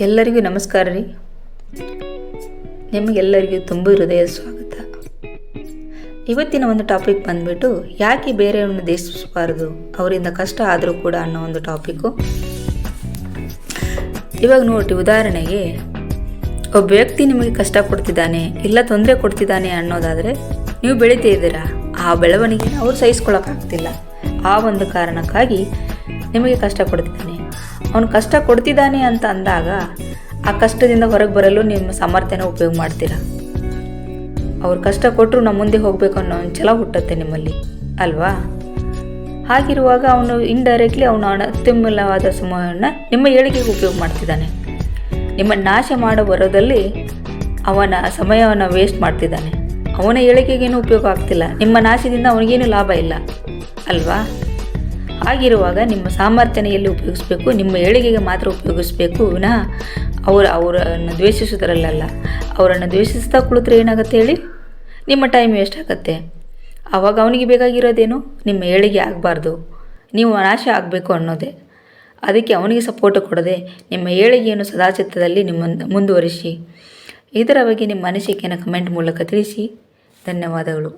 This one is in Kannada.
ಎಲ್ಲರಿಗೂ ನಮಸ್ಕಾರ ರೀ. ನಿಮಗೆಲ್ಲರಿಗೂ ತುಂಬ ಹೃದಯ ಸ್ವಾಗತ. ಇವತ್ತಿನ ಒಂದು ಟಾಪಿಕ್ ಬಂದ್ಬಿಟ್ಟು ಯಾಕೆ ಬೇರೆಯವ್ರನ್ನ ದ್ವೇಷಿಸಬಾರದು, ಅವರಿಂದ ಕಷ್ಟ ಆದರೂ ಕೂಡ ಅನ್ನೋ ಒಂದು ಟಾಪಿಕ್ಕು. ಇವಾಗ ನೋಡಿ, ಉದಾಹರಣೆಗೆ ಒಬ್ಬ ವ್ಯಕ್ತಿ ನಿಮಗೆ ಕಷ್ಟ ಕೊಡ್ತಿದ್ದಾನೆ ಇಲ್ಲ ತೊಂದರೆ ಕೊಡ್ತಿದ್ದಾನೆ ಅನ್ನೋದಾದರೆ ನೀವು ಬೆಳೀತಾ ಇದ್ದೀರಾ, ಆ ಬೆಳವಣಿಗೆನ ಅವ್ರು ಸಹಿಸ್ಕೊಳ್ಳೋಕ್ಕಾಗ್ತಿಲ್ಲ. ಆ ಒಂದು ಕಾರಣಕ್ಕಾಗಿ ನಿಮಗೆ ಕಷ್ಟ ಕೊಡ್ತಿದ್ದಾನೆ. ಅವನು ಕಷ್ಟ ಕೊಡ್ತಿದ್ದಾನೆ ಅಂತ ಅಂದಾಗ ಆ ಕಷ್ಟದಿಂದ ಹೊರಗೆ ಬರಲು ನಿಮ್ಮ ಸಾಮರ್ಥ್ಯನ ಉಪಯೋಗ ಮಾಡ್ತೀರಾ. ಅವ್ರು ಕಷ್ಟ ಕೊಟ್ಟರು ನಾವು ಮುಂದೆ ಹೋಗಬೇಕು ಅನ್ನೋ ಒಂದು ಛಲ ಹುಟ್ಟುತ್ತೆ ನಿಮ್ಮಲ್ಲಿ, ಅಲ್ವಾ? ಹಾಗಿರುವಾಗ ಅವನು ಇಂಡೈರೆಕ್ಟ್ಲಿ ಅವನು ಅತ್ಯಮೂಲ್ಯವಾದ ಸಮಯವನ್ನು ನಿಮ್ಮ ಏಳಿಗೆಗೆ ಉಪಯೋಗ ಮಾಡ್ತಿದ್ದಾನೆ. ನಿಮ್ಮ ನಾಶ ಮಾಡೋ ಬರೋದಲ್ಲಿ ಅವನ ಸಮಯವನ್ನು ವೇಸ್ಟ್ ಮಾಡ್ತಿದ್ದಾನೆ. ಅವನ ಏಳಿಗೆಗೇನು ಉಪಯೋಗ ಆಗ್ತಿಲ್ಲ, ನಿಮ್ಮ ನಾಶದಿಂದ ಅವನಿಗೇನು ಲಾಭ ಇಲ್ಲ, ಅಲ್ವಾ? ಹಾಗಿರುವಾಗ ನಿಮ್ಮ ಸಾಮರ್ಥ್ಯನ ಎಲ್ಲಿ ಉಪಯೋಗಿಸ್ಬೇಕು, ನಿಮ್ಮ ಏಳಿಗೆಗೆ ಮಾತ್ರ ಉಪಯೋಗಿಸ್ಬೇಕು ವಿನಃ ಅವರನ್ನು ದ್ವೇಷಿಸೋದ್ರಲ್ಲ. ಅವರನ್ನು ದ್ವೇಷಿಸ್ತಾ ಕುಳಿತರೆ ಏನಾಗುತ್ತೆ ಹೇಳಿ, ನಿಮ್ಮ ಟೈಮ್ ವೇಸ್ಟ್ ಆಗುತ್ತೆ. ಆವಾಗ ಅವನಿಗೆ ಬೇಕಾಗಿರೋದೇನು, ನಿಮ್ಮ ಏಳಿಗೆ ಆಗಬಾರ್ದು, ನೀವು ನಾಶ ಆಗಬೇಕು ಅನ್ನೋದೇ. ಅದಕ್ಕೆ ಅವನಿಗೆ ಸಪೋರ್ಟ್ ಕೊಡದೆ ನಿಮ್ಮ ಏಳಿಗೆಯನ್ನು ಸದಾಚಿತ್ತದಲ್ಲಿ ಮುಂದುವರಿಸಿ. ಇದರ ಬಗ್ಗೆ ನಿಮ್ಮ ಅನಿಸಿಕೆಯನ್ನು ಕಮೆಂಟ್ ಮೂಲಕ ತಿಳಿಸಿ. ಧನ್ಯವಾದಗಳು.